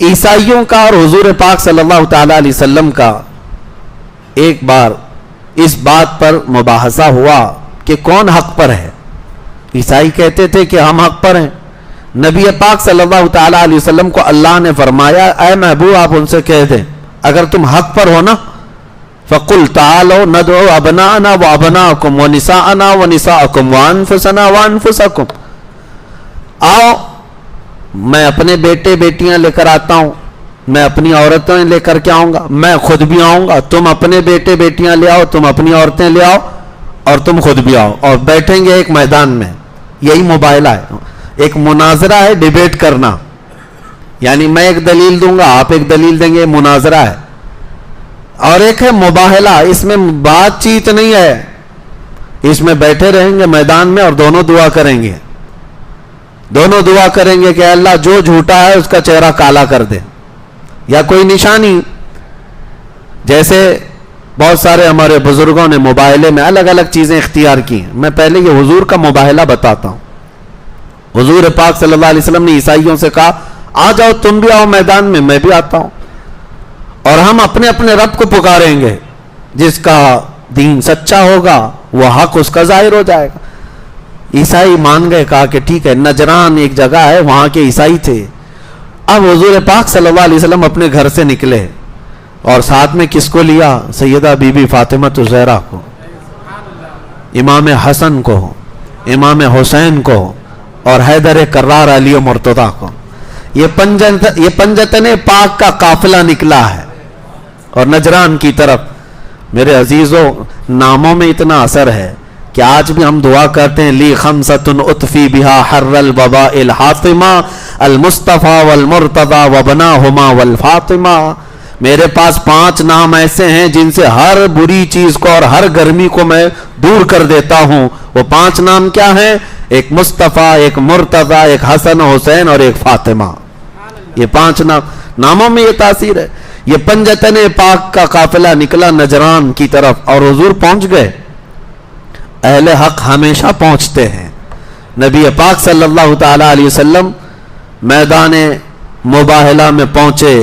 عیسائیوں کا اور حضور پاک صلی اللہ تعالی علیہ وسلم کا ایک بار اس بات پر مباحثہ ہوا کہ کون حق پر ہے. عیسائی کہتے تھے کہ ہم حق پر ہیں. نبی پاک صلی اللہ تعالی علیہ وسلم کو اللہ نے فرمایا اے محبوب آپ ان سے کہہ دیں اگر تم حق پر ہو نا فَقُلْ تَعَالَوْا نَدْعُوا أَبْنَاءَنَا وَأَبْنَاءَكُمْ وَنِسَاءَنَا وَنِسَاءَكُمْ وَأَنفُسَنَا وَأَنفُسَكُمْ. آؤ میں اپنے بیٹے بیٹیاں لے کر آتا ہوں, میں اپنی عورتیں لے کر کے آؤں گا, میں خود بھی آؤں گا, تم اپنے بیٹے بیٹیاں لے آؤ, تم اپنی عورتیں لے آؤ اور تم خود بھی آؤ اور بیٹھیں گے ایک میدان میں. یہی مباہلہ ہے, ایک مناظرہ ہے, ڈیبیٹ کرنا, یعنی میں ایک دلیل دوں گا آپ ایک دلیل دیں گے, مناظرہ ہے. اور ایک ہے مباہلہ, اس میں بات چیت نہیں ہے, اس میں بیٹھے رہیں گے میدان میں اور دونوں دعا کریں گے, دونوں دعا کریں گے کہ اللہ جو جھوٹا ہے اس کا چہرہ کالا کر دے, یا کوئی نشانی. جیسے بہت سارے ہمارے بزرگوں نے مباہلے میں الگ الگ چیزیں اختیار کی ہیں. میں پہلے یہ حضور کا مباہلہ بتاتا ہوں. حضور پاک صلی اللہ علیہ وسلم نے عیسائیوں سے کہا آ جاؤ تم بھی آؤ میدان میں بھی آتا ہوں, اور ہم اپنے اپنے رب کو پکاریں گے. جس کا دین سچا ہوگا وہ حق اس کا ظاہر ہو جائے گا. عیسائی مان گئے, کہا کہ ٹھیک ہے. نجران ایک جگہ ہے, وہاں کے عیسائی تھے. اب حضور پاک صلی اللہ علیہ وسلم اپنے گھر سے نکلے اور ساتھ میں کس کو لیا؟ سیدہ بی بی فاطمہ الزہرا کو, امام حسن کو, امام حسین کو اور حیدر کرار علی و مرتضیٰ کو. یہ پنجتن پاک کا قافلہ نکلا ہے اور نجران کی طرف. میرے عزیزوں, ناموں میں اتنا اثر ہے کہ آج بھی ہم دعا کرتے ہیں لی خمسۃ اطفی بہا حر الوباء الحاطمہ المصطفیٰ والمرتضیٰ وبناہما والفاطمہ. میرے پاس 5 نام ایسے ہیں جن سے ہر بری چیز کو اور ہر گرمی کو میں دور کر دیتا ہوں. وہ 5 نام کیا ہیں؟ ایک مصطفیٰ, ایک مرتضیٰ, ایک حسن حسین اور ایک فاطمہ. یہ 5 ناموں میں یہ تاثیر ہے. یہ پنجتن پاک کا قافلہ نکلا نجران کی طرف اور حضور پہنچ گئے. اہل حق ہمیشہ پہنچتے ہیں. نبی پاک صلی اللہ تعالی علیہ وسلم میدان مباہلہ میں پہنچے.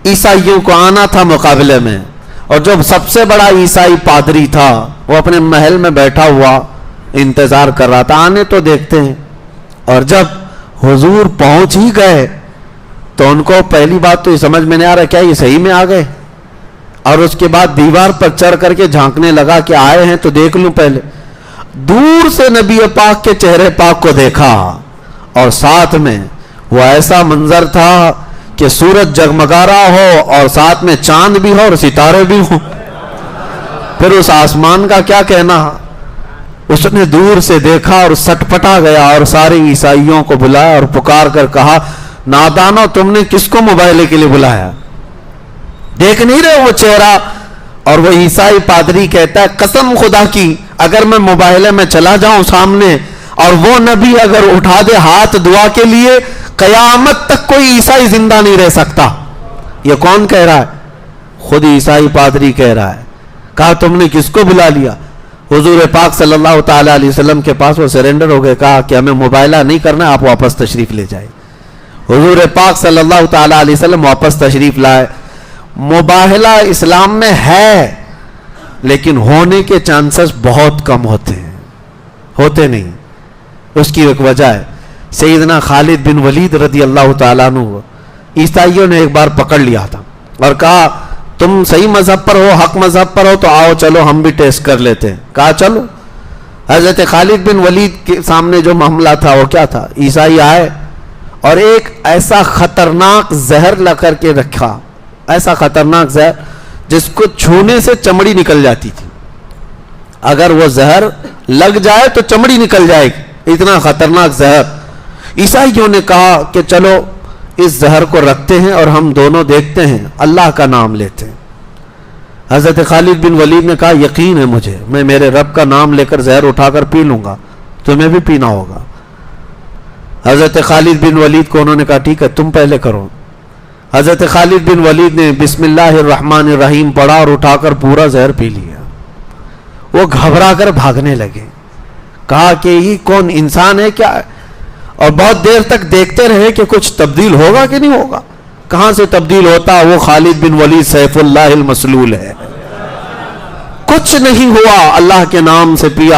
عیسائیوں کو آنا تھا مقابلے میں, اور جو سب سے بڑا عیسائی پادری تھا وہ اپنے محل میں بیٹھا ہوا انتظار کر رہا تھا, آنے تو دیکھتے ہیں. اور جب حضور پہنچ ہی گئے تو ان کو پہلی بات تو یہ سمجھ میں نہیں آ رہا کیا یہ صحیح میں آ گئے, اور اس کے بعد دیوار پر چڑھ کر کے جھانکنے لگا کہ آئے ہیں تو دیکھ لوں پہلے. دور سے نبی پاک کے چہرے پاک کو دیکھا اور ساتھ میں وہ ایسا منظر تھا کہ سورج جگمگا رہا ہو اور ساتھ میں چاند بھی ہو اور ستارے بھی ہوں. پھر اس آسمان کا کیا کہنا. اس نے دور سے دیکھا اور سٹ پٹا گیا اور سارے عیسائیوں کو بلایا اور پکار کر کہا نادانو تم نے کس کو مباہلے کے لیے بلایا؟ دیکھ نہیں رہے وہ چہرہ؟ اور وہ عیسائی پادری کہتا ہے قسم خدا کی اگر میں مباہلے میں چلا جاؤں سامنے اور وہ نبی اگر اٹھا دے ہاتھ دعا کے لیے, قیامت تک کوئی عیسائی زندہ نہیں رہ سکتا. یہ کون کہہ رہا ہے؟ خود عیسائی پادری کہہ رہا ہے. کہا تم نے کس کو بلا لیا؟ حضور پاک صلی اللہ تعالی علیہ وسلم کے پاس وہ سرنڈر ہو گئے. کہا کہ ہمیں مباہلہ نہیں کرنا, آپ واپس تشریف لے جائیں. حضور پاک صلی اللہ تعالی علیہ وسلم واپس تشریف لائے. مباہلہ اسلام میں ہے لیکن ہونے کے چانسز بہت کم ہوتے ہیں, ہوتے نہیں. اس کی ایک وجہ ہے. سیدنا خالد بن ولید رضی اللہ تعالیٰ عنہ عیسائیوں نے ایک بار پکڑ لیا تھا اور کہا تم صحیح مذہب پر ہو, حق مذہب پر ہو تو آؤ چلو ہم بھی ٹیسٹ کر لیتے ہیں. کہا چلو. حضرت خالد بن ولید کے سامنے جو معاملہ تھا وہ کیا تھا, عیسائی آئے اور ایک ایسا خطرناک زہر لا کر کے رکھا, ایسا خطرناک زہر جس کو چھونے سے چمڑی نکل جاتی تھی. اگر وہ زہر لگ جائے تو چمڑی نکل جائے گی, اتنا خطرناک زہر. عیسائیوں نے کہا کہ چلو اس زہر کو رکھتے ہیں اور ہم دونوں دیکھتے ہیں, اللہ کا نام لیتے ہیں. حضرت خالد بن ولید نے کہا یقین ہے مجھے, میں میرے رب کا نام لے کر زہر اٹھا کر پی لوں گا, تمہیں بھی پینا ہوگا. حضرت خالد بن ولید کو انہوں نے کہا ٹھیک ہے تم پہلے کرو. حضرت خالد بن ولید نے بسم اللہ الرحمن الرحیم پڑھا اور اٹھا کر پورا زہر پی لیا. وہ گھبرا کر بھاگنے لگے. کہا کہ یہ کون انسان ہے کیا؟ اور بہت دیر تک دیکھتے رہے کہ کچھ تبدیل ہوگا کہ نہیں ہوگا. کہاں سے تبدیل ہوتا؟ وہ خالد بن ولید سیف اللہ المسلول ہے. کچھ نہیں ہوا، اللہ کے نام سے پیا.